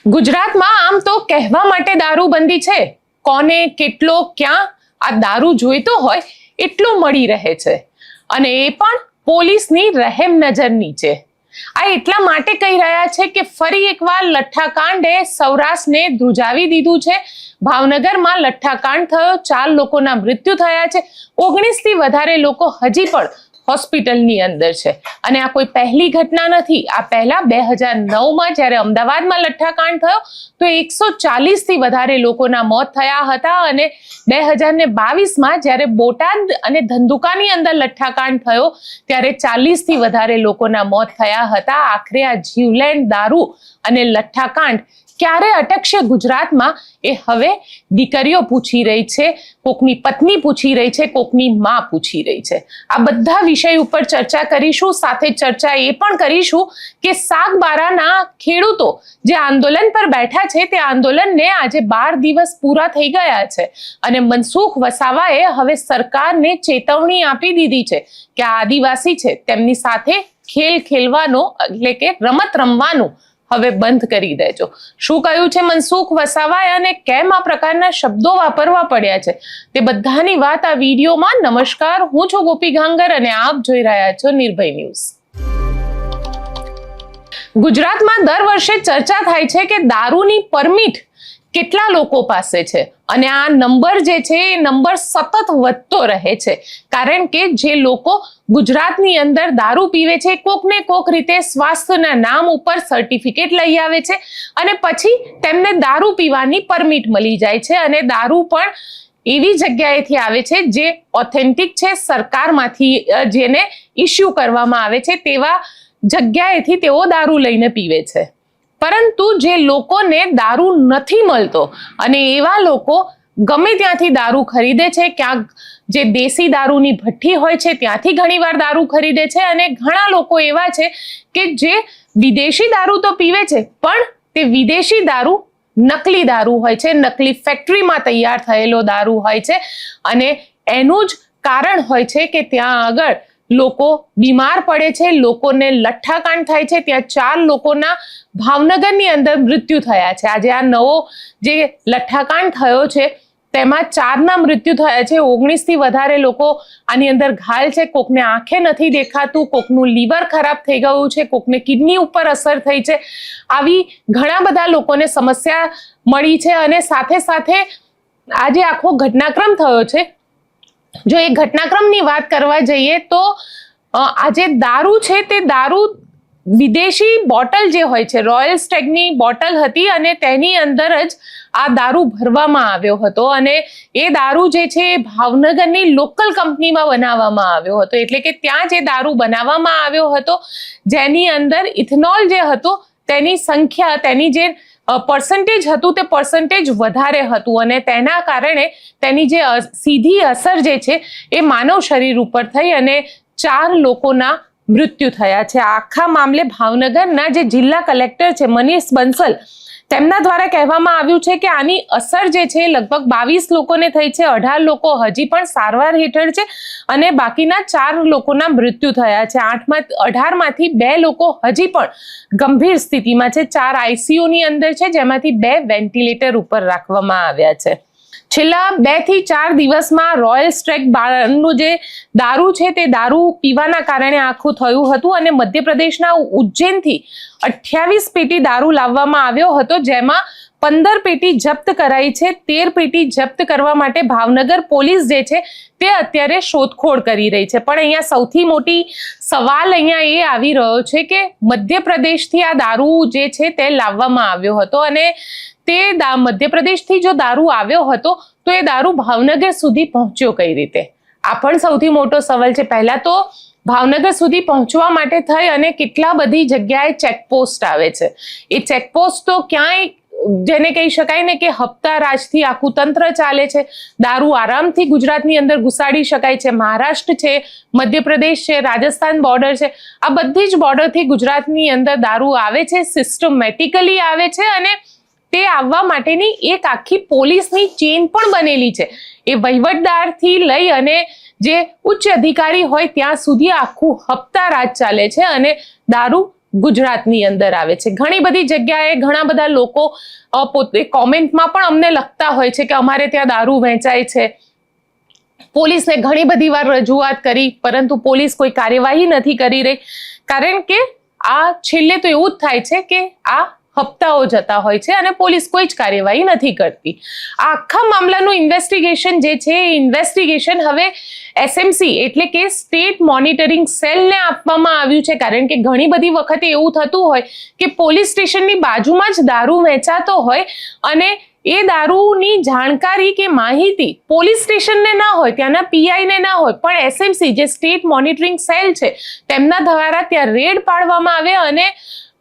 ગુજરાતમાં આમ તો કહેવા માટે દારૂબંધી છે, કોને કેટલો ક્યાં આ દારૂ જોઈતો હોય એટલું મળી રહે છે, અને એ પણ પોલીસની રહેમ નજર નીચે. આ એટલા માટે કહી રહ્યા છે કે ફરી એકવાર લઠ્ઠાકાંડે સૌરાષ્ટ્રને ધ્રુજાવી દીધું છે. ભાવનગરમાં લઠ્ઠાકાંડ થયો, 4 લોકોના મૃત્યુ થયા છે, 19 થી વધારે લોકો હજી પણ હોસ્પિટલની અંદર છે. અને આ કોઈ પહેલી ઘટના નથી. આ પહેલા 2009માં જ્યારે અમદાવાદમાં લઠ્ઠાકાંડ થયો તો 140 થી વધારે લોકોના મોત થયા હતા, અને 2022માં જ્યારે બોટાદ અને ધંધુકાની અંદર લઠ્ઠાકાંડ થયો ત્યારે 40 થી વધારે લોકોના મોત થયા હતા. આખરે આ જીવલેણ દારૂ અને લઠ્ઠાકાંડ ક્યારે અટકશે ગુજરાતમાં, એ હવે દીકરીઓ પૂછી રહી છે, કોકની પત્ની પૂછી રહી છે, કોકની માં પૂછી રહી છે. આ બધા વિષય ઉપર ચર્ચા કરીશું. સાથે ચર્ચા એ પણ કરીશું કે સાગબારાના ખેડૂતો જે આંદોલન પર બેઠા છે તે આંદોલનને આજે 12 દિવસ પૂરા થઈ ગયા છે, અને મનસુખ વસાવાએ હવે સરકારને ચેતવણી આપી દીધી છે કે આ આદિવાસી છે તેમની સાથે ખેલ ખેલવાનો એટલે કે રમત રમવાનું હવે બંધ કરી દેજો. શું કહ્યું છે મનસુખ વસાવાએ અને કેમ આ પ્રકારના શબ્દો વાપરવા પડ્યા છે, તે બધાની વાત આ વિડીયોમાં. નમસ્કાર, હું છું ગોપી ગાંગર અને આપ જોઈ રહ્યા છો નિર્ભય ન્યૂઝ. ગુજરાતમાં દર વર્ષે ચર્ચા થાય છે કે દારૂની પરમિટ કેટલા લોકો પાસે છે, અને આ નંબર જે છે એ નંબર સતત વધતો રહે છે, કારણ કે જે લોકો ગુજરાતની અંદર દારૂ પીવે છે કોક ને કોક રીતે સ્વાસ્થ્યના નામ ઉપર સર્ટિફિકેટ લઈ આવે છે, અને પછી તેમને દારૂ પીવાની પરમિટ મળી જાય છે. અને દારૂ પણ એવી જગ્યાએથી આવે છે જે ઓથેન્ટિક છે, સરકારમાંથી જેને ઇસ્યુ કરવામાં આવે છે તેવા જગ્યાએથી તેઓ દારૂ લઈને પીવે છે. પરંતુ જે લોકોને દારૂ નથી મળતો અને એવા લોકો ગમે ત્યાંથી દારૂ ખરીદે છે, ક્યાંક જે દેશી દારૂની ભઠ્ઠી હોય છે ત્યાંથી ઘણીવાર દારૂ ખરીદે છે, અને ઘણા લોકો એવા છે કે જે વિદેશી દારૂ તો પીવે છે પણ તે વિદેશી દારૂ નકલી દારૂ હોય છે, નકલી ફેક્ટરીમાં તૈયાર થયેલો દારૂ હોય છે, અને એનું જ કારણ હોય છે કે ત્યાં આગળ લોકો બીમાર પડે છે, લોકોને લઠ્ઠાકાંડ થાય છે. ત્યાં 4 લોકોના ભાવનગરની અંદર મૃત્યુ થયા છે. આજે આ નવો જે લઠ્ઠાકાંડ થયો છે તેમાં 4ના મૃત્યુ થયા છે, 19 થી વધારે લોકો આની અંદર ઘાયલ છે. કોકને આંખે નથી દેખાતું, કોકનું લીવર ખરાબ થઈ ગયું છે, કોકને કિડની ઉપર અસર થઈ છે. આવી ઘણા બધા લોકોને સમસ્યા મળી છે, અને સાથે સાથે આજે આખો ઘટનાક્રમ થયો છે. જો એ ઘટનાક્રમની વાત કરવા જઈએ તો આજે દારૂ છે તે દારૂ વિદેશી બોટલ જે હોય છે, રોયલ સ્ટેગની બોટલ હતી, અને તેની અંદર જ આ દારૂ ભરવામાં આવ્યો હતો, અને એ દારૂ જે છે એ ભાવનગરની લોકલ કંપનીમાં બનાવવામાં આવ્યો હતો. એટલે કે ત્યાં જે દારૂ બનાવવામાં આવ્યો હતો જેની અંદર ઇથેનોલ જે હતો તેની સંખ્યા, તેની જે પર્સન્ટેજ હતું તે પર્સન્ટેજ વધારે હતું, અને તેના કારણે તેની જે સીધી અસર જે છે એ માનવ શરીર ઉપર થઈ અને 4 લોકોના મૃત્યુ થયા છે. આખા મામલે ભાવનગરના જે જિલ્લા કલેક્ટર છે મનીષ બંસલ, તેમના દ્વારા કહેવામાં આવ્યું છે કે આની અસર જે છે લગભગ 22 લોકોને થઈ છે, 18 લોકો હજી પણ સારવાર હેઠળ છે, અને બાકીના 4 લોકોના મૃત્યુ થયા છે. 18માંથી 2 લોકો હજી પણ ગંભીર સ્થિતિમાં છે, 4 આઈસીયુની અંદર છે, જેમાંથી 2 વેન્ટિલેટર ઉપર રાખવામાં આવ્યા છે. છેલ્લા 2 થી 4 દિવસમાં રોયલ સ્ટેગ નું જે દારૂ છે તે દારૂ પીવાના કારણે આખું થયું હતું, અને મધ્યપ્રદેશના ઉજ્જૈનથી 28 પેટી દારૂ લાવવામાં આવ્યો હતો, જેમાં 15 પેટી જપ્ત કરાઈ છે. 13 પેટી જપ્ત કરવા માટે ભાવનગર પોલીસ જે છે તે અત્યારે શોધખોળ કરી રહી છે. પણ અહીંયા સૌથી મોટી સવાલ અહીંયા એ આવી રહ્યો છે કે મધ્યપ્રદેશથી આ દારૂ જે છે તે લાવવામાં આવ્યો હતો, અને તે મધ્યપ્રદેશથી જો દારૂ આવ્યો હતો તો એ દારૂ ભાવનગર સુધી પહોંચ્યો કઈ રીતે? આ પણ સૌથી મોટો સવાલ છે. પહેલા તો ભાવનગર સુધી પહોંચવા માટે થઈ અને કેટલા બધી જગ્યાએ ચેકપોસ્ટ આવે છે. એ ચેકપોસ્ટ તો ક્યાંય જેને કહી શકાય ને કે હપ્તા રાજથી આખું તંત્ર ચાલે છે. દારૂ આરામથી ગુજરાતની અંદર ઘુસાડી શકાય છે. મહારાષ્ટ્ર છે, મધ્યપ્રદેશ છે, રાજસ્થાન બોર્ડર છે, આ બધી જ બોર્ડરથી ગુજરાતની અંદર દારૂ આવે છે, સિસ્ટમેટિકલી આવે છે, અને તે આવવા માટેની એક આખી પોલીસની ચેન પણ બનેલી છે. એ વહીવટદારથી લઈ અને જે ઉચ્ચ અધિકારી હોય ત્યાં સુધી આખું હપ્તા રાજ ચાલે છે, અને દારૂ ગુજરાતની અંદર આવે છે. ઘણી બધી જગ્યાએ ઘણા બધા લોકો પોતે કોમેન્ટમાં પણ અમને લખતા હોય છે કે અમારે ત્યાં દારૂ વેચાય છે. પોલીસને ઘણી બધી વાર રજૂઆત કરી, પરંતુ પોલીસ કોઈ કાર્યવાહી નથી કરી રહી. કારણ કે આ છેલ્લે તો એવું જ થાય છે કે આ હપ્તાઓ જતા હોય છે અને પોલીસ કોઈ જ કાર્યવાહી નથી કરતી. આ આખા મામલાનું ઇન્વેસ્ટિગેશન જે છે એ ઇન્વેસ્ટિગેશન હવે એસએમસી એટલે કે સ્ટેટ મોનિટરિંગ સેલને આપવામાં આવ્યું છે. કારણ કે ઘણી બધી વખતે એવું થતું હોય કે પોલીસ સ્ટેશનની બાજુમાં જ દારૂ વેચાતો હોય અને એ દારૂની જાણકારી કે માહિતી પોલીસ સ્ટેશનને ના હોય, ત્યાંના પીઆઈને ના હોય, પણ એસએમસી જે સ્ટેટ મોનિટરિંગ સેલ છે તેમના દ્વારા ત્યાં રેડ પાડવામાં આવે અને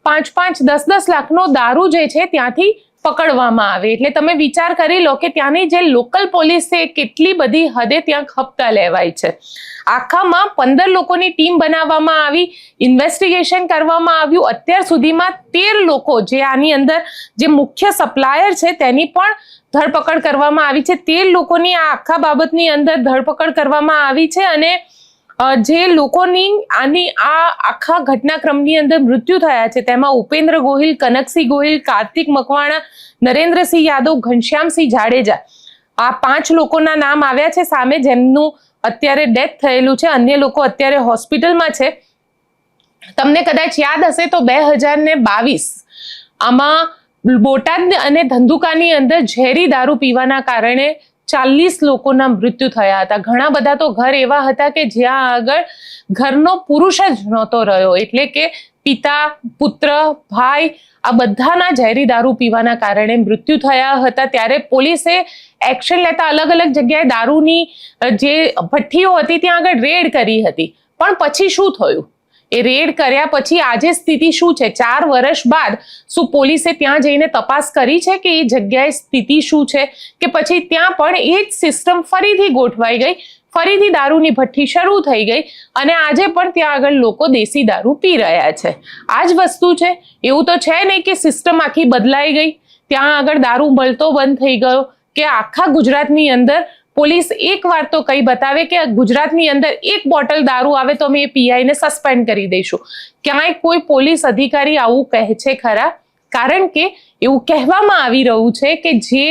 5-5, 10-10 લાખનો દારૂ જે છે ત્યાંથી પકડવામાં આવે. એટલે તમે વિચાર કરી લો કે ત્યાંની જે લોકલ પોલીસ છે કેટલી બધી હદે ત્યાં હપ્તા લેવાય છે. આખામાં 15 લોકોની ટીમ બનાવવામાં આવી, ઇન્વેસ્ટિગેશન કરવામાં આવ્યું. અત્યાર સુધીમાં 13 લોકો જે આની અંદર જે મુખ્ય સપ્લાયર છે તેની પણ ધરપકડ કરવામાં આવી છે. 13 લોકોની આ આખા બાબતની અંદર ધરપકડ કરવામાં આવી છે અને જે લોકોની આની આ આખા ઘટનાક્રમની અંદર મૃત્યુ થયા છે તેમાં ઉપેન્દ્ર ગોહિલ, કનકસિંહ ગોહિલ, કાર્તિક મકવાણા, નરેન્દ્રસિંહ યાદવ, ઘનશ્યામસિંહ જાડેજા, આ 5 લોકોના નામ આવ્યા છે સામે, જેમનું અત્યારે ડેથ થયેલું છે. અન્ય લોકો અત્યારે હોસ્પિટલમાં છે. તમને કદાચ યાદ હશે તો 2022 આમાં બોટાદ અને ધંધુકાની અંદર ઝેરી દારૂ પીવાના કારણે 40 લોકોના મૃત્યુ થયા હતા. ઘણા બધા તો ઘર એવા હતા કે જ્યાં આગળ ઘરનો પુરુષ જ નહોતો રહ્યો, એટલે કે પિતા, પુત્ર, ભાઈ આ બધાના ઝેરી દારૂ પીવાના કારણે મૃત્યુ થયા હતા. ત્યારે પોલીસે એક્શન લેતા અલગ અલગ જગ્યાએ દારૂની જે ભઠ્ઠીઓ હતી ત્યાં આગળ રેડ કરી હતી. પણ પછી શું થયું? એ રેડ કર્યા પછી આજે સ્થિતિ શું છે? 4 વર્ષ બાદ શું પોલીસે ત્યાં જઈને તપાસ કરી છે કે એ જગ્યાએ સ્થિતિ શું છે? કે પછી ત્યાં પણ એ જ સિસ્ટમ ફરીથી ગોઠવાઈ ગઈ, ફરીથી દારૂની ભઠ્ઠી શરૂ થઈ ગઈ અને આજે પણ ત્યાં આગળ લોકો દેશી દારૂ પી રહ્યા છે. આ જ વસ્તુ છે. એવું તો છે નહીં કે સિસ્ટમ આખી બદલાઈ ગઈ, ત્યાં આગળ દારૂ મળતો બંધ થઈ ગયો કે આખા ગુજરાતની અંદર પોલીસ એક વાર તો કઈ બતાવે કે ગુજરાતની અંદર 1 બોટલ દારૂ આવે તો અમે એ પીઆઈને સસ્પેન્ડ કરી દઈશું. ક્યાંય કોઈ પોલીસ અધિકારી આવું કહે છે ખરા? કારણ કે એવું કહેવામાં આવી રહ્યું છે કે જે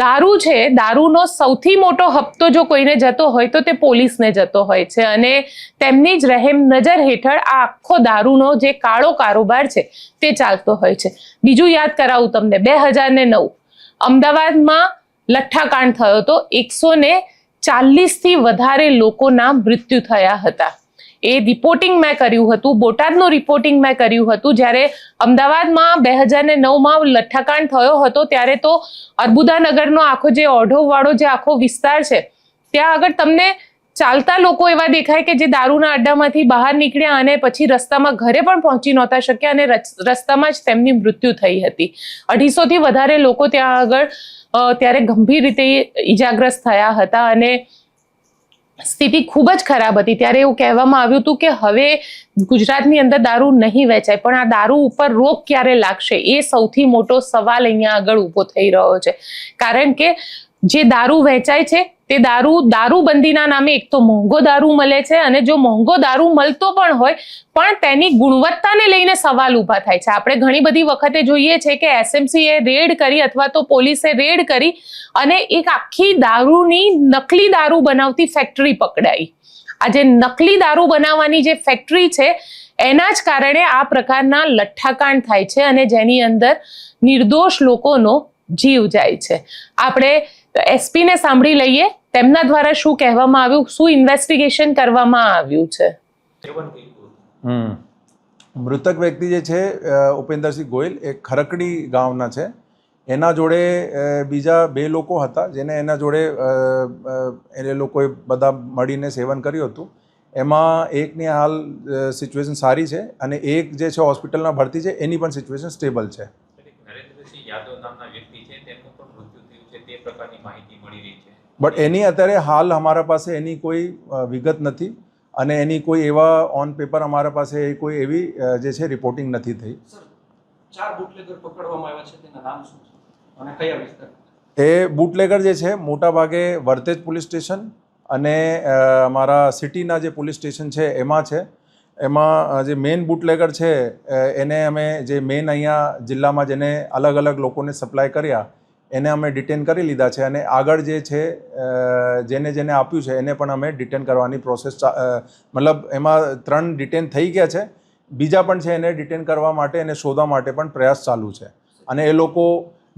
દારૂ છે, દારૂનો સૌથી મોટો હપ્તો જો કોઈને જતો હોય તો તે પોલીસને જતો હોય છે અને તેમની જ રહેમ નજર હેઠળ આ આખો દારૂનો જે કાળો કારોબાર છે તે ચાલતો હોય છે. બીજું યાદ કરાવું તમને, 2009 અમદાવાદમાં લઠ્ઠાકાંડ થયો તો 140થી વધારે લોકોના મૃત્યુ થયા હતા. એ રિપોર્ટિંગ મેં કર્યું હતું, બોટાદનું રિપોર્ટિંગ મેં કર્યું હતું. જ્યારે અમદાવાદમાં 2009માં લઠ્ઠાકાંડ થયો હતો ત્યારે તો અર્બુદાનગરનો આખો જે ઓઢવવાળો જે આખો વિસ્તાર છે ત્યાં આગળ તમને ચાલતા લોકો એવા દેખાય કે જે દારૂના અડ્ડામાંથી બહાર નીકળ્યા અને પછી રસ્તામાં ઘરે પણ પહોંચી નહોતા શક્યા અને રસ્તામાં જ તેમની મૃત્યુ થઈ હતી. 250થી વધારે લોકો ત્યાં આગળ ત્યારે ગંભીર રીતે ઈજાગ્રસ્ત થયા હતા અને સ્થિતિ ખૂબ જ ખરાબ હતી. ત્યારે એવું કહેવામાં આવ્યું હતું કે હવે ગુજરાતની અંદર દારૂ નહીં વેચાય, પણ આ દારૂ ઉપર રોક ક્યારે લાગશે એ સૌથી મોટો સવાલ અહીંયા આગળ ઊભો થઈ રહ્યો છે. કારણ કે જે દારૂ વેચાય છે તે દારૂબંધીના નામે એક તો મોંઘો દારૂ મળે છે અને જો મોંઘો દારૂ મળતો પણ હોય પણ તેની ગુણવત્તાને લઈને સવાલ ઊભા થાય છે. આપણે ઘણી બધી વખતે જોઈએ છે કે એસએમસીએ રેડ કરી અથવા તો પોલીસે રેડ કરી અને એક આખી દારૂની નકલી દારૂ બનાવતી ફેક્ટરી પકડાઈ. આ જે નકલી દારૂ બનાવવાની જે ફેક્ટરી છે એના જ કારણે આ પ્રકારના લઠ્ઠાકાંડ થાય છે અને જેની અંદર નિર્દોષ લોકોનો જીવ જાય છે. આપણે એસપીને સાંભળી લઈએ, તેમના દ્વારા શું કહેવામાં આવ્યું, શું ઇન્વેસ્ટિગેશન કરવામાં આવ્યું છે. મૃતક વ્યક્તિ જે છે ઉપેન્દ્રસિંહ ગોહિલ એ ખરકડી ગામના છે. એના જોડે બીજા 2 લોકો હતા જેને એના જોડે એ લોકોએ બધા મળીને સેવન કર્યું હતું. એમાં એકની હાલ સિચ્યુએશન સારી છે અને એક જે છે હોસ્પિટલમાં ભરતી છે, એની પણ સિચ્યુએશન સ્ટેબલ છે. નરેન્દ્રસિંહ યાદવ નામના વ્યક્તિ છે તેમનું પણ મૃત્યુ થયું છે તે પ્રકારની માહિતી મળી રહી છે. બટ એની અત્યારે હાલ અમારા પાસે એની કોઈ વિગત નથી અને એની કોઈ એવા ઓન પેપર અમારા પાસે કોઈ એવી જે છે રિપોર્ટિંગ નથી થઈ. સર, 4 બુટલેગર પકડવામાં આવ્યા છે, તેના નામ શું છે અને કયા વિસ્તાર? એ બુટલેગર જે છે મોટા ભાગે વર્તેજ પોલીસ સ્ટેશન અને અમારા સિટીના જે પોલીસ સ્ટેશન છે એમાં છે. એમાં જે મેઇન બુટલેગર છે એને અમે જે મેઇન અહીંયા જિલ્લામાં જેને અલગ અલગ લોકોને સપ્લાય કર્યા એને અમે ડિટેન કરી લીધા છે અને આગળ જે છે જેને જેને આપ્યું છે એને પણ અમે ડિટેન કરવાની પ્રોસેસ મતલબ એમાં 3 ડિટેન થઈ ગયા છે, બીજા પણ છે એને ડિટેન કરવા માટે એને શોધવા માટે પણ પ્રયાસ ચાલુ છે. અને એ લોકો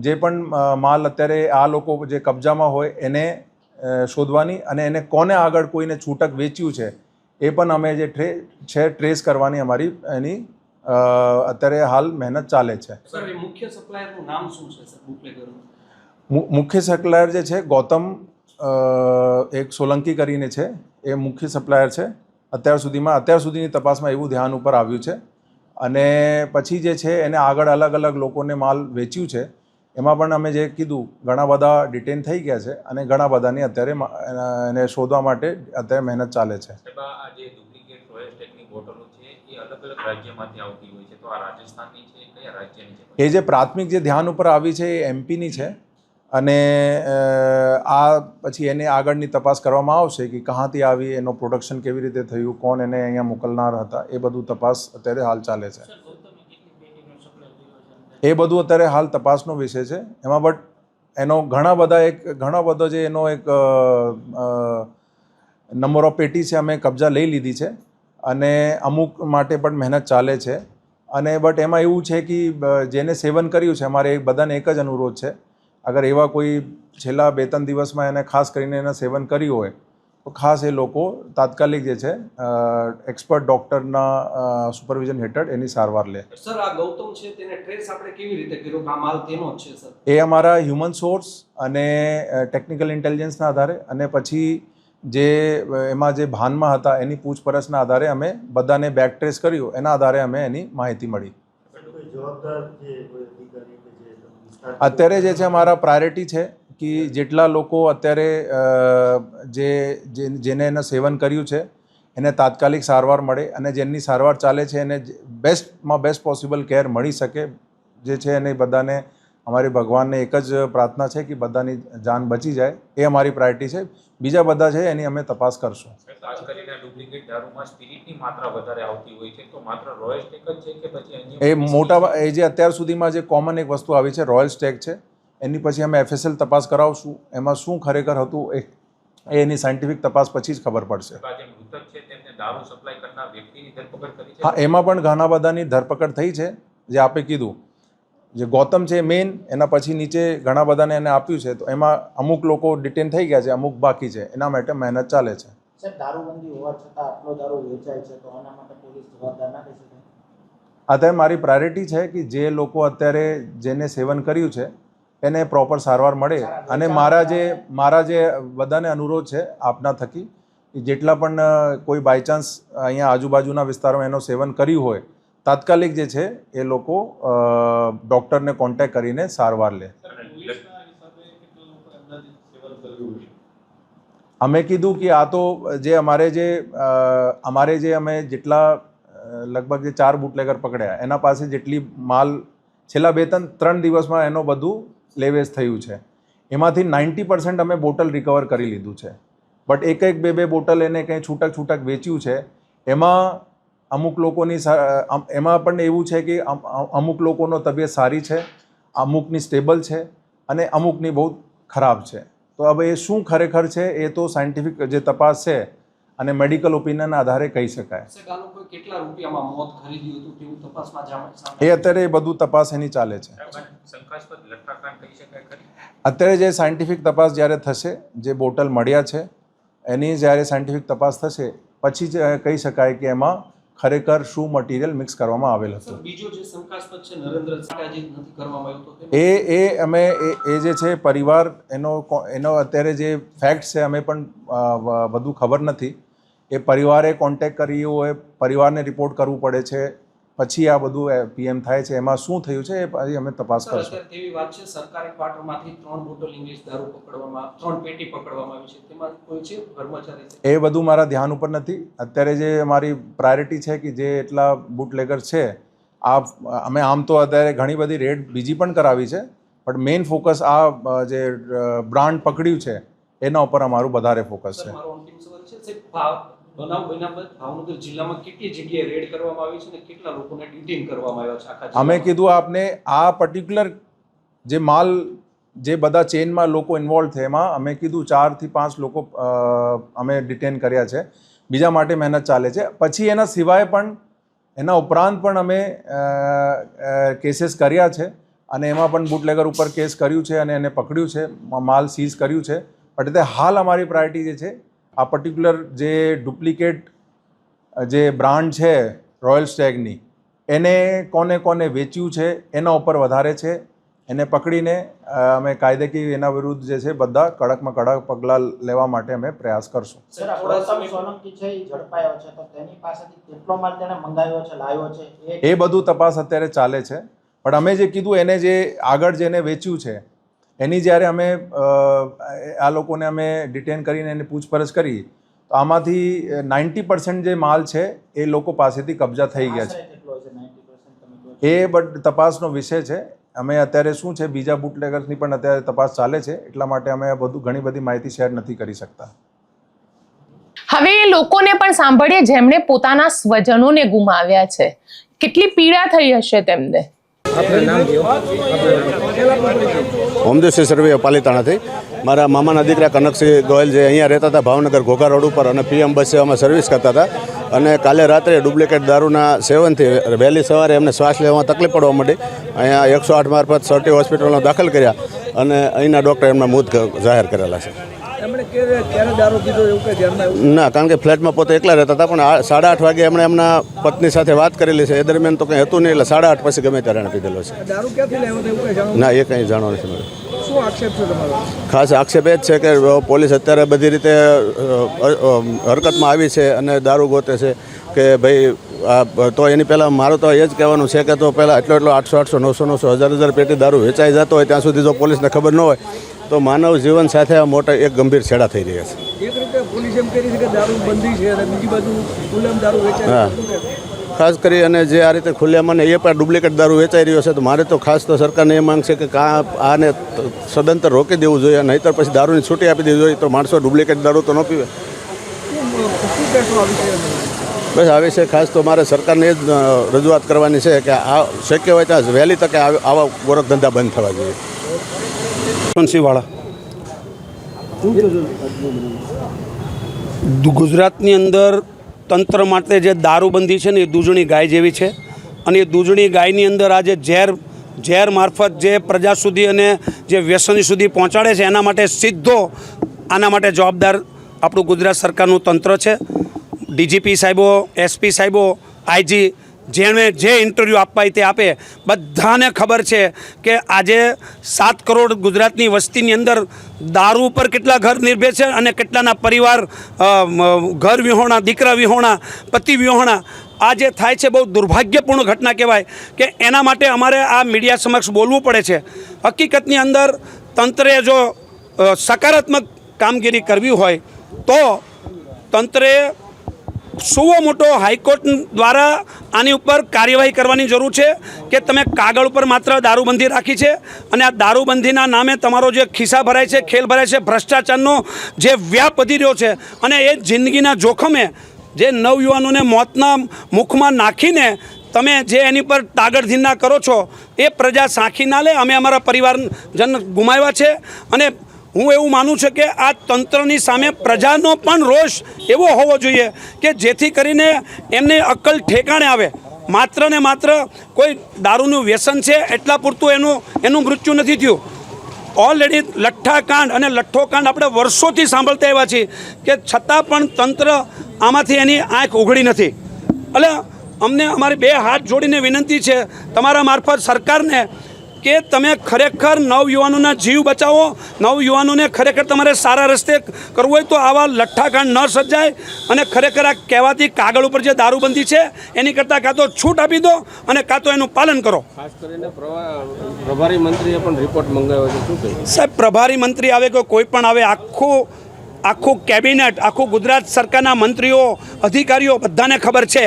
જે પણ માલ અત્યારે આ લોકો જે કબજામાં હોય એને શોધવાની અને એને કોને આગળ કોઈને છૂટક વેચ્યું છે એ પણ અમે જે છે ટ્રેસ કરવાની અમારી એની અત્યારે હાલ મહેનત ચાલે છે. સર એ મુખ્ય સપ્લાયરનું નામ શું છે સર બુટલેગરનું? મુખ્ય સપ્લાયર જે છે ગૌતમ એક સોલંકી કરીને છે, એ મુખ્ય સપ્લાયર છે. અત્યાર સુધીની તપાસમાં એવું ધ્યાન ઉપર આવ્યું છે. અને પછી જે છે એને આગળ અલગ અલગ લોકોને માલ વેચ્યું છે, એમાં પણ અમે જે કીધું ઘણા બધા ડિટેન થઈ ગયા છે અને ઘણા બધાની અત્યારે એને શોધવા માટે અત્યારે મહેનત ચાલે છે. આ જે ડુપ્લિકેટ રોયલ સ્ટેકની બોટલો છે એ અલગ અલગ રાજ્યમાંથી આવતી હોય છે, તો આ રાજસ્થાનની છે કયા રાજ્યની છે? એ જે પ્રાથમિક જે ધ્યાન ઉપર આવી છે એ એમપીની છે અને આ પછી એની આગળની તપાસ કરવામાં આવશે કે કહાંથી આવી, એનો પ્રોડક્શન કેવી રીતે થયું, કોણ એને અહીંયા મોકલનાર હતા, એ બધું તપાસ અત્યારે હાલ ચાલે છે. એ બધું અત્યારે હાલ તપાસનો વિષય છે. એમાં બટ એનો ઘણા બધો જે એનો એક નંબર ઓફ પેટી છે અમે કબજા લઈ લીધી છે અને અમુક માટે પણ મહેનત ચાલે છે. અને બટ એમાં એવું છે કે જેને સેવન કર્યું છે અમારે બધાને એક જ અનુરોધ છે, અગર એવા કોઈ છેલ્લા 2-3 દિવસમાં એને ખાસ કરીને એને સેવન કર્યું હોય તો ખાસ એ લોકો તાત્કાલિક જે છે એક્સપર્ટ ડૉક્ટરના સુપરવિઝન હેઠળ એની સારવાર લે. સર આ ગૌતમ છે તેને ટ્રેસ આપણે કેવી રીતે કર્યો કે આ માલ તેનો જ છે સર? એ અમારા હ્યુમન સોર્સ અને ટેકનિકલ ઇન્ટેલિજન્સના આધારે અને પછી જે એમાં જે ભાનમાં હતા એની પૂછપરછના આધારે અમે બધાને બેક ટ્રેસ કર્યું, એના આધારે અમે એની માહિતી મળી. અત્યારે જે છે અમારા પ્રાયોરિટી છે કે જેટલા લોકો અત્યારે જેને એને સેવન કર્યું છે એને તાત્કાલિક સારવાર મળે અને જેની સારવાર ચાલે છે એને બેસ્ટમાં બેસ્ટ પોસિબલ કેર મળી શકે જે છે એને બધાને અમારી ભગવાનને એક જ પ્રાર્થના છે કે બધાની જાન બચી જાય, એ અમારી પ્રાયોરિટી છે. બીજા બધા છે એની અમે તપાસ કરશું. ખાસ કરીને ડુપ્લિકેટ દારૂમાં સ્પિરિટની માત્રા વધારે આવતી હોય છે, તો માત્ર રોયલ સ્ટેક જ છે કે પછી અન્ય એ મોટા એ જે અત્યાર સુધીમાં જે કોમન એક વસ્તુ આવી છે રોયલ સ્ટેક છે, એની પછી અમે FSL તપાસ કરાવશું. એમાં શું ખરેખર હતું એ એની સાયન્ટિફિક તપાસ પછી જ ખબર પડશે. આ જે મૃતક છે તેમને દારૂ સપ્લાય કરનાર વ્યક્તિની ધરપકડ કરી છે? હા, એમાં પણ ઘણા બધાની ધરપકડ થઈ છે. જે આપે કીધું જે ગૌતમ છે મેઇન, એના પછી નીચે ઘણા બધાને એને આપ્યું છે, તો એમાં અમુક લોકો ડિટેન થઈ ગયા છે, અમુક બાકી છે. એના માટે મહેનત ચાલે છે. સર દારૂબંધી હોવા છતાં આટલો દારૂ વેચાય છે તો આના માટે પોલીસ જવાબદાર ના થઈ શકે? અત્યારે મારી પ્રાયોરિટી છે કે જે લોકો અત્યારે જેને સેવન કર્યું છે એને પ્રોપર સારવાર મળે. અને મારા જે બધાને અનુરોધ છે આપના થકી જેટલા પણ કોઈ બાયચાન્સ અહીંયા આજુબાજુના વિસ્તારોમાં એનો સેવન કર્યું હોય તાત્કાલિક જે છે એ લોકો ડૉક્ટરને કોન્ટેક્ટ કરીને સારવાર લે. અમે કીધું કે આ તો જે અમે જેટલા લગભગ જે 4 બુટલેગર પકડ્યા એના પાસે જેટલી માલ છેલ્લા 2-3 દિવસમાં એનો બધું લેવેચ થયું છે, એમાંથી 90% અમે બોટલ રિકવર કરી લીધું છે. બટ એક 2 બોટલ એને કંઈ છૂટક વેચ્યું છે. એમાં અમુક લોકોની એમાં પણ એવું છે કે અમુક લોકોનો તબિયત સારી છે, અમુકની સ્ટેબલ છે અને અમુકની બહુ ખરાબ છે. તો હવે એ શું ખરેખર છે એ તો સાયન્ટિફિક જે તપાસ છે અને મેડિકલ ઓપિનિયનના આધારે કહી શકાય. સર આ લોકોએ કેટલા રૂપિયામાં મોત ખરીદ્યું હતું તેવું તપાસમાં સામે એ અત્યારે એ બધું તપાસ એની ચાલે છે. શંકાસ્પદ લઠ્ઠાકાંડ કહી શકાય ખરી? અત્યારે જે સાયન્ટિફિક તપાસ જ્યારે થશે, જે બોટલ મળ્યા છે એની જ્યારે સાયન્ટિફિક તપાસ થશે પછી જ કહી શકાય કે એમાં ખરેખર શું મટીરિયલ મિક્સ કરવામાં આવેલ હતું. બીજો જે શંકાસ્પદ છે નરેન્દ્ર સાટાજી નથી કરવામાં આવ્યો તો એ જે છે પરિવાર એનો અત્યારે જે ફેક્ટ છે અમે પણ બધું ખબર નથી. એ પરિવારે કોન્ટેક્ટ કર્યો હોય, પરિવારને રિપોર્ટ કરવું પડે છે, પછી આ બધું PM થાય છે. એમાં શું થયું છે એ પછી અમે તપાસ કરશું. એવી વાત છે સરકારી ક્વાર્ટરમાંથી 3 બોટલ ઇંગ્લિશ દારૂ પકડવામાં 3 પેટી પકડવામાં આવી છે, તેમાં કોઈ છે કર્મચારી છે? એ બધું મારા ધ્યાન ઉપર નથી. અત્યારે જે મારી પ્રાયોરિટી છે કે જે એટલા બુટલેગર છે અમે આમ તો અત્યારે ઘણી બધી રેડ બીજી પણ કરાવી છે, પણ મેઇન ફોકસ આ જે બ્રાન્ડ પકડ્યું છે એના ઉપર અમારું વધારે ફોકસ છે. મારો અંતિમ સવાલ છે બનાવ બન્યા બાદ ભાવનગર જિલ્લામાં કેટલી જગ્યાએ રેડ કરવામાં આવી છે અને કેટલા લોકોને ડિટેન કરવામાં આવ્યા છે આખા અમે જિલ્લામાં? કીધું આપને આ પર્ટિક્યુલર જે માલ જે બધા ચેઇનમાં લોકો ઇન્વોલ્વ છે એમાં અમે કીધું 4 થી 5 લોકો અમે ડિટેન કર્યા છે. બીજા માટે મહેનત ચાલે છે. પછી એના સિવાય પણ એના ઉપરાંત પણ અમે કેસીસ કર્યા છે અને એમાં પણ બુટલેગર ઉપર કેસ કર્યું છે અને એને પકડ્યું છે, માલ સીઝ કર્યું છે. બટ હાલ અમારી પ્રાયોરિટી જે છે આ પર્ટિક્યુલર જે ડુપ્લિકેટ જે બ્રાન્ડ છે રોયલ સ્ટેગની એને કોને કોને વેચ્યું છે એના ઉપર વધારે છે. એને પકડીને અમે કાયદેકીય એના વિરુદ્ધ જે છે બધા કડકમાં કડક પગલાં લેવા માટે અમે પ્રયાસ કરશું. સર, આ ગૌતમ સોલંકી છે એ ઝડપાયો છે તો તેની પાસેથી કેટલો માલ તેને મંગાવ્યો છે, લાવ્યો છે એ બધું તપાસ અત્યારે ચાલે છે. પણ અમે જે કીધું એને જે આગળ જેને વેચ્યું છે એની જ્યારે અમે આ લોકોને અમે ડિટેન કરીને એની પૂછપરછ કરી તો આમાંથી 90% જે માલ છે એ લોકો પાસેથી કબજા થઈ ગયા છે. આશરે કેટલો છે 90% તમે કહો છો? એ તપાસનો વિષય છે. અમે અત્યારે શું છે બીજા બુટલેગર્સની પણ અત્યારે તપાસ ચાલે છે, એટલા માટે અમે ઘણી બધી માહિતી શેર નથી કરી શકતા. હવે એ લોકોને પણ સાંભળીએ જેમણે પોતાના સ્વજનોને ગુમાવ્યા છે. કેટલી પીડા થઈ હશે તેમને. ઓમદેવસિંહ સરવૈયા પાલીતાણાથી. મારા મામાના દીકરા કનકસિંહ ગોયલ જે અહીંયા રહેતા હતા ભાવનગર ઘોઘા રોડ ઉપર અને પીએમ બસ સેવામાં સર્વિસ કરતા હતા અને કાલે રાત્રે ડુપ્લિકેટ દારૂના સેવનથી વહેલી સવારે એમને શ્વાસ લેવામાં તકલીફ પડવા માંડી. અહીંયા 108 મારફત સર્ટી હોસ્પિટલમાં દાખલ કર્યા અને અહીંના ડૉક્ટરે એમના મોત જાહેર કરેલા છે. ના, કારણ કે ફ્લેટમાં પોતે એકલા રહેતા હતા પણ 8:30 વાગે એમણે એમના પત્ની સાથે વાત કરેલી છે. એ દરમિયાન તો કંઈ હતું નહીં એટલે 8:30 પછી ગમે ત્યારે એને પીધેલો છે. ના, એ કંઈ જાણવા નથી મળ્યું. ખાસ આક્ષેપ એ જ છે કે પોલીસ અત્યારે બધી રીતે હરકતમાં આવી છે અને દારૂ ગોતે છે કે ભાઈ તો એની પહેલાં મારું તો એ જ કહેવાનું છે કે તો પહેલાં એટલો 800, 900, 1000 પેટી દારૂ વેચાઈ જતો હોય ત્યાં સુધી જો પોલીસને ખબર ન હોય તો માનવ જીવન સાથે આ મોટા એક ગંભીર છેડા થઈ રહ્યા છે. એક રીતે પોલીસ એમ કરી છે કે દારૂ બંધી છે અને બીજી બાજુ ખુલ્લેઆમ દારૂ વેચાય છે. ખાસ કરી અને જે આ રીતે ખુલ્લેઆમ અને એ પણ ડુપ્લિકેટ દારૂ વેચાઈ રહ્યો છે તો મારે તો ખાસ તો સરકારને એ માંગ છે કે આને સદંતર રોકી દેવું જોઈએ, નહીંતર પછી દારૂની છૂટી આપી દેવી જોઈએ તો માણસો ડુપ્લિકેટ દારૂ તો ન પીવે. બસ આ વિશે ખાસ તો મારે સરકારને એ જ રજૂઆત કરવાની છે કે આ શક્ય હોય ત્યાં વહેલી તકે આવા ગોરખ ધંધા બંધ થવા જોઈએ. ગુજરાતની અંદર તંત્ર માટે જે દારૂબંધી છે ને એ દૂધણી ગાય જેવી છે અને એ દૂધણી ગાયની અંદર આજે ઝેર મારફત જે પ્રજા સુધી અને જે વ્યસની સુધી પહોંચાડે છે એના માટે સીધો આના માટે જવાબદાર આપણું ગુજરાત સરકારનું તંત્ર છે. ડીજીપી સાહેબો, એસપી સાહેબો, આઈજી જેણે જે ઇન્ટરવ્યૂ આપવા તે આપે, બધાને ખબર છે કે આજે 7 કરોડ ગુજરાતની વસ્તીની અંદર દારૂ ઉપર કેટલા ઘર નિર્ભર છે અને કેટલાના પરિવાર ઘર વિહોણા, દીકરા વિહોણા, પતિ વિહોણા. આ જે થાય છે બહુ દુર્ભાગ્યપૂર્ણ ઘટના કહેવાય કે એના માટે અમારે આ મીડિયા સમક્ષ બોલવું પડે છે. હકીકતની અંદર તંત્રે જો સકારાત્મક કામગીરી કરવી હોય તો તંત્રે સુવો મોટો હાઈકોર્ટ દ્વારા આની ઉપર કાર્યવાહી કરવાની જરૂર છે કે તમે કાગળ ઉપર માત્ર દારૂબંધી રાખી છે અને આ દારૂબંધીના નામે તમારો જે ખિસ્સા ભરાય છે, ખેલ ભરાય છે, ભ્રષ્ટાચારનો જે વ્યાપ વધી રહ્યો છે અને એ જિંદગીના જોખમે જે નવયુવાનોને મોતના મુખમાં નાખીને તમે જે એની પર તાગડધીના કરો છો એ પ્રજા સાંખી ના લે. અમે અમારા પરિવારજન ગુમાવ્યા છે અને હું એવું માનું છું કે આ તંત્રની સામે પ્રજાનો પણ રોષ એવો હોવો જોઈએ કે જેથી કરીને એમને અક્કલ ઠેકાણે આવે. માત્ર ને માત્ર કોઈ દારૂનું વ્યસન છે એટલા પૂરતું એનું મૃત્યુ નથી થયું. ઓલરેડી લઠ્ઠાકાંડ અને લઠ્ઠોકાંડ આપણે વર્ષોથી સાંભળતા આવ્યા છીએ કે છતાં પણ તંત્ર આમાંથી એની આંખ ઉઘડી નથી. એટલે અમને અમારી 2 હાથ જોડીને વિનંતી છે તમારા મારફત સરકારને કે તમે ખરેખર નવયુવાનોના જીવ બચાવો. નવયુવાનોને ખરેખર તમારે સારા રસ્તે કરવું હોય તો આવા લઠ્ઠાકાંડ ન સર્જાય અને ખરેખર આ કહેવાતી કાગળ ઉપર જે દારૂબંધી છે એની કરતાં કાં તો છૂટ આપી દો અને કાં તો એનું પાલન કરો. ખાસ કરીને પ્રભારી મંત્રીએ પણ રિપોર્ટ મંગાવ્યો છે. શું કહે સાહેબ, પ્રભારી મંત્રી આવે કે કોઈ પણ આવે, આખું કેબિનેટ, આખું ગુજરાત સરકારના મંત્રીઓ, અધિકારીઓ બધાને ખબર છે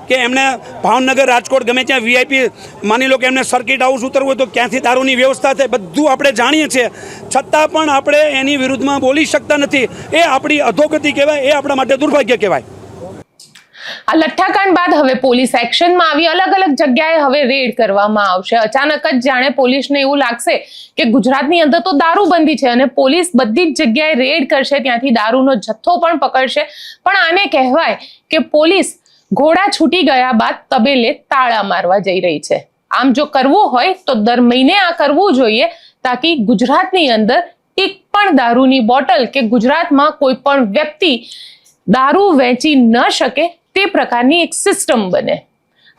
કે એમને ભાવનગર, રાજકોટ ગમે ત્યાં વીઆઈપી માની લો કે એમને સર્કિટ હાઉસ ઉતરવું હોય તો ક્યાંથી દારૂની વ્યવસ્થા થાય બધું આપણે જાણીએ છીએ, છતાં પણ આપણે એની વિરુદ્ધમાં બોલી શકતા નથી. એ આપણી અધોગતિ કહેવાય, એ આપણા માટે દુર્ભાગ્ય કહેવાય. આ લઠ્ઠાકાંડ બાદ હવે પોલીસ એક્શનમાં આવી અલગ અલગ જગ્યાએ હવે રેડ કરવામાં આવશે. અચાનક જ જાણે પોલીસને એવું લાગશે કે ગુજરાતની અંદર તો દારૂબંધી છે અને પોલીસ બધી જ જગ્યાએ રેડ કરશે, ત્યાંથી દારૂનો જથ્થો પણ પકડશે. પણ આને કહેવાય કે પોલીસ ઘોડા છૂટી ગયા બાદ તબેલે તાળા મારવા જઈ રહી છે. આમ જો કરવું હોય તો દર મહિને આ કરવું જોઈએ, તાકી ગુજરાતની અંદર એક પણ દારૂની બોટલ કે ગુજરાતમાં કોઈ પણ વ્યક્તિ દારૂ વેચી ન શકે તે પ્રકારની એક સિસ્ટમ બને.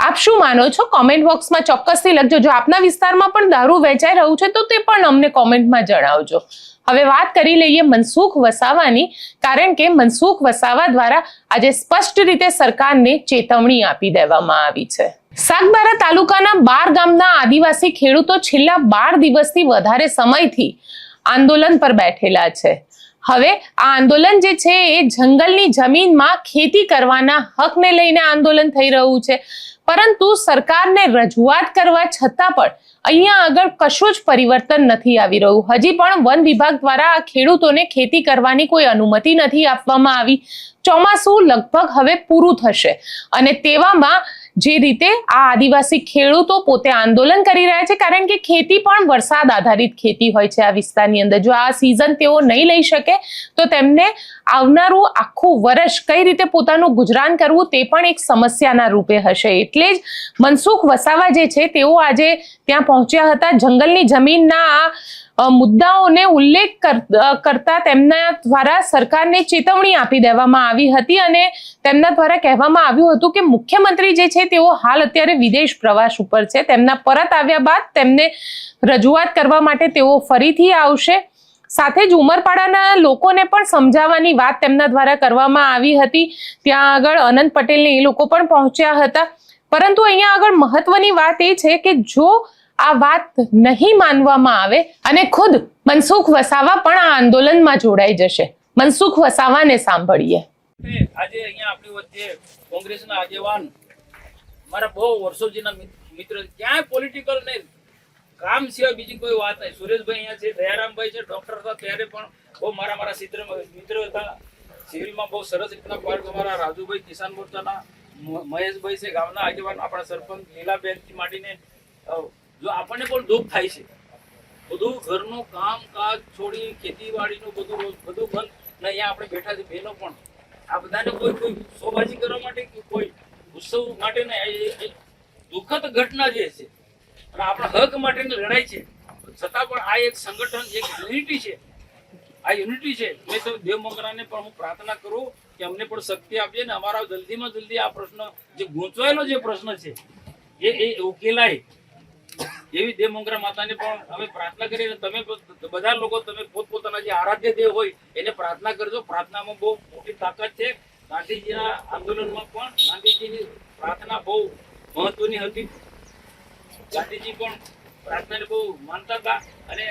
આપ શું માનો છો? કોમેન્ટ બોક્સમાં ચોક્કસથી લખજો. જો આપના વિસ્તારમાં પણ દારૂ વેચાઈ રહ્યું છે તો તે પણ અમને કોમેન્ટમાં જણાવજો. હવે વાત કરી લઈએ મનસુખ વસાવાની, કારણ કે મનસુખ વસાવા દ્વારા આજે સ્પષ્ટ રીતે સરકારને ચેતવણી આપી દેવામાં આવી છે. સાગબારા તાલુકાના 12 ગામના આદિવાસી ખેડૂતો છેલ્લા 12 દિવસથી વધારે સમયથી આંદોલન પર બેઠેલા છે. હવે આ આંદોલન જે છે એ જંગલની જમીનમાં ખેતી કરવાના હકને લઈને આંદોલન થઈ રહ્યું છે, પરંતુ સરકારને રજૂઆત કરવા છતાં પણ અહીંયા આગળ કશું જ પરિવર્તન નથી આવી રહ્યું. હજી પણ વન વિભાગ દ્વારા આ ખેડૂતોને ખેતી કરવાની કોઈ અનુમતિ નથી આપવામાં આવી. ચોમાસું લગભગ હવે પૂરું થશે અને તેવામાં જે રીતે આ આદિવાસી ખેડૂતો પોતે આંદોલન કરી રહ્યા છે, કારણ કે ખેતી પણ વરસાદ આધારિત ખેતી હોય છે આ વિસ્તારની અંદર. જો આ સિઝન તેઓ નહીં લઈ શકે તો તેમને આવનારું આખું વર્ષ કઈ રીતે પોતાનું ગુજરાન કરવું તે પણ એક સમસ્યાના રૂપે હશે. એટલે જ મનસુખ વસાવા જે છે તેઓ આજે ત્યાં પહોંચ્યા હતા. જંગલની જમીનના આ મુદ્દાઓને ઉલ્લેખ કરતા તેમના દ્વારા સરકારને ચેતવણી આપી દેવામાં આવી હતી અને તેમના દ્વારા કહેવામાં આવ્યું હતું કે મુખ્યમંત્રી જે છે તેઓ હાલ અત્યારે વિદેશ પ્રવાસ ઉપર છે. તેમના પરત આવ્યા બાદ તેમને રજૂઆત કરવા માટે તેઓ ફરીથી આવશે. સાથે જ ઉમરપાડાના લોકોને પણ સમજાવવાની વાત તેમના દ્વારા કરવામાં આવી હતી. ત્યાં આગળ અનંત પટેલને એ લોકો પણ પહોંચ્યા હતા. પરંતુ અહીંયા આગળ મહત્વની વાત એ છે કે જો આ વાત નહીં માનવામાં આવે અને ખુદ મનસુખ વસાવા પણ આ આંદોલનમાં જોડાઈ જશે. મનસુખ વસાવાને સાંભળીએ. આજે અહીંયા આપણી વચ્ચે કોંગ્રેસના આગેવાન મારા બહુ વર્ષોજીના મિત્ર, ક્યાંય પોલિટિકલ ને કામ સિવાય બીજી કોઈ વાત નહીં. સુરેશભાઈ અહીંયા છે, દયારામભાઈ છે, ડોક્ટર હતા ત્યારે પણ બહુ મારા મિત્ર હતા. સિવિલમાં બહુ સરસ રીતના પાર્ક અમારા રાજુભાઈ કિસાન મોરચાના, મહેશભાઈ છે ગામના આગેવાન, આપણા સરપંચ લીલાબેનથી માંડીને જો આપણને પણ દુઃખ થાય છે, બધું ઘરનું કામ કાજ છોડી ખેતીવાડીનું બધું બંધ ને અહીંયા આપણે બેઠા છે બહેનો પણ, આ બધાને કોઈ શોબાજી કરવા માટે કે કોઈ ઉત્સવ માટે નહીં, દુઃખદ ઘટના જે છે અને આપણા હક માટેની લડાઈ છે, છતાં પણ આ એક સંગઠન, એક યુનિટી છે. આ યુનિટી છે. મેં તો દેવ મંગરાને પણ હું પ્રાર્થના કરું કે અમને પણ શક્તિ આપીએ ને અમારા જલ્દીમાં જલ્દી આ પ્રશ્ન જે ગૂંચવાયેલો જે પ્રશ્ન છે એ ઉકેલાય એવી દેવ મંગરા માતાને પણ અમે પ્રાર્થના કરીએ. તમે બધા લોકો તમે પોતપોતાના જે આરાધ્ય દેવ હોય એને પ્રાર્થના કરજો. પ્રાર્થનામાં બહુ મોટી તાકાત છે. ગાંધીજીના આંદોલનમાં પણ ગાંધીજીની પ્રાર્થના બહુ મહત્વની હતી. ગાંધીજી પણ પ્રાર્થનાને બહુ માનતા હતા અને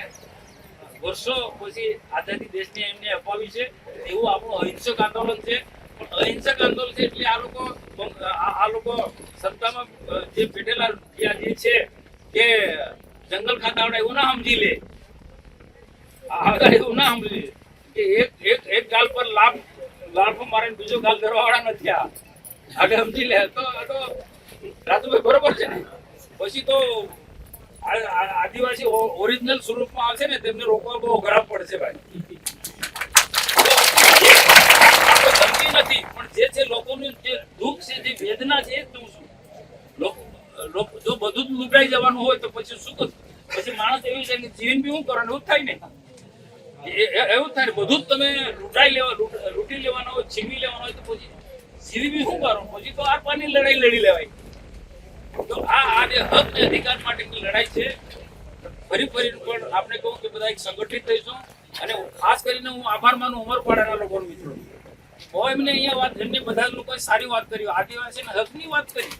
વર્ષો પછી આઝાદી દેશને એમને અપાવી છે. એવું આપણું અહિંસક આંદોલન છે. પણ અહિંસક આંદોલન છે એટલે આ લોકો સત્તામાં જે બેઠેલા જે છે કે જંગલ ખાતા એવું ના સમજી લે, એવું ના સમજી કે એક ગાલ પર લાભ મારે બીજો ગાલ ધરવા વાળા નથી. આગળ સમજી લે તો રાજુભાઈ બરોબર છે ને. પછી તો આદિવાસી ઓરિજિનલ સ્વરૂપમાં આવશે ને તેમને રોકવા બહુ ખરાબ પડશે ભાઈ. ધમકી નથી પણ જે છે લોકોનું જે દુઃખ છે, જે વેદના છે, તું શું જો બધું જ લૂંટાઈ જવાનું હોય તો પછી શું કરું? પછી માણસ એવી છે કે જીવન બી શું કરવાનું એવું થાય ને, એવું થાય ને. બધું જ તમે લૂંટી લેવાનું હોય, છીનવી લેવાનું હોય તો પછી જીવી બી શું કરો? પછી તો આરપારની લડાઈ લડી લેવાય. તો આ જે હક ને અધિકાર માટેની લડાઈ છે. ફરી પણ આપણે કહું કે બધા એક સંગઠિત થઈશું અને ખાસ કરીને હું આભાર માનું ઉમરપાડાના લોકોનો મિત્રો. બહુ એમને અહીંયા વાત એમને બધા લોકોએ સારી વાત કરી, આદિવાસીના હકની વાત કરી.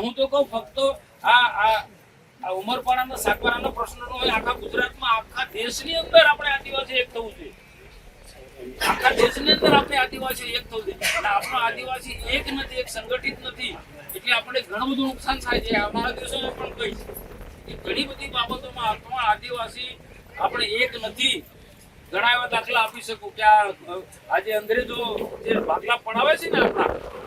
હું તો કહું ફક્ત આ ઉમરપાડાના સાગબારાના પ્રશ્નો હોય, આખા ગુજરાતમાં આખા દેશની અંદર આપણે આદિવાસી એક થવું જોઈએ. આખા દેશની અંદર આપણે આદિવાસી એક થવું જોઈએ. અને આપણો આદિવાસી એક નથી, એક સંગઠિત નથી એટલે આપણે ઘણું બધું નુકસાન થાય છે. આવનારા દિવસોમાં પણ કહીશ કે ઘણી બધી બાબતોમાં આપણો આદિવાસી આપણે એક નથી. ઘણા એવા દાખલા આપી શકું કે આજે અંગ્રેજો જે ભાગલા પડાવે છે ને આપણા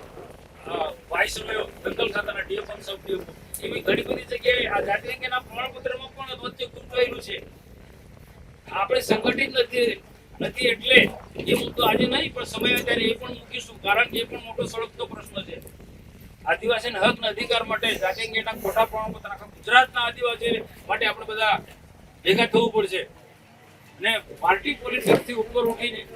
વાઇસરોય દંગલ ખાતાના ડીએમ સભ્યો એવી ઘણી બધી જગ્યાએ આ જાતિ અંગેના પ્રમાણપત્રમાં પણ વચ્ચે ગુંચવાયેલું છે. આપણે સંગઠિત નથી એટલે એ મુદ્દો આજે નહીં પણ સમય ત્યારે એ પણ મૂકીશું, કારણ કે એ પણ મોટો સળગતો પ્રશ્ન છે. આદિવાસીના હક અને અધિકાર માટે જાતિ અંગેના ખોટા પ્રમાણપત્ર આખા ગુજરાતના આદિવાસી માટે આપણે બધા ભેગા થવું પડશે ને પાર્ટી પોલિટિક્સથી ઉપર ઉઠીને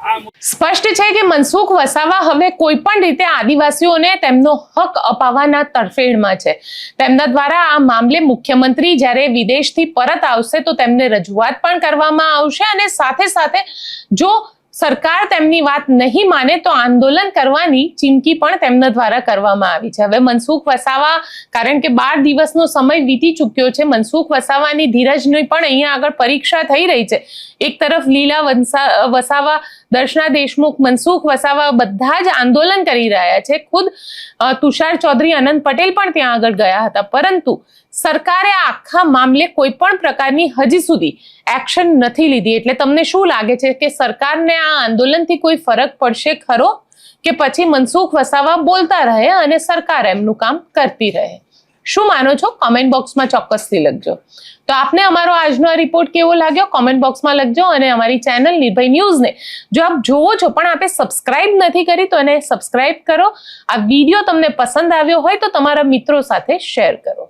આ સ્પષ્ટ છે કે મનસુખ વસાવા હવે કોઈ પણ રીતે આદિવાસીઓને તેમનો હક અપાવવાના તરફેણમાં છે. તેમના દ્વારા આ મામલે મુખ્યમંત્રી જ્યારે વિદેશથી પરત આવશે તો તેમને રજૂઆત પણ કરવામાં આવશે અને સાથે સાથે જો સરકાર તેમની વાત નહીં માને તો આંદોલન કરવાની ચીમકી પણ તેમના દ્વારા કરવામાં આવી છે. હવે મનસુખ વસાવા, કારણ કે 12 દિવસનો સમય વીતી ચૂક્યો છે, મનસુખ વસાવાની ધીરજની પણ અહીંયા આગળ પરીક્ષા થઈ રહી છે. એક તરફ લીલા વસાવા, દર્શના દેશમુખ, મનસુખ વસાવા બધા જ આંદોલન કરી રહ્યા છે. ખુદ તુષાર ચૌધરી, અનંત પટેલ પણ ત્યાં આગળ ગયા હતા, પરંતુ સરકારે આ આખા મામલે કોઈ પણ પ્રકારની હજી સુધી એક્શન નથી લીધી. એટલે તમને શું લાગે છે કે સરકારને આ આંદોલનથી કોઈ ફરક પડશે ખરો, કે પછી મનસુખ વસાવા બોલતા રહે અને સરકાર એમનું કામ કરતી રહે? શું માનો છો? કોમેન્ટ બોક્સમાં ચોક્કસથી લખજો. તો આપને અમારો આજનો આ રિપોર્ટ કેવો લાગ્યો કોમેન્ટ બોક્સમાં લખજો અને અમારી ચેનલ નિર્ભય ન્યૂઝને જો આપ જોવો છો પણ આપે સબસ્ક્રાઇબ નથી કરી તો એને સબસ્ક્રાઇબ કરો. આ વિડીયો તમને પસંદ આવ્યો હોય તો તમારા મિત્રો સાથે શેર કરો.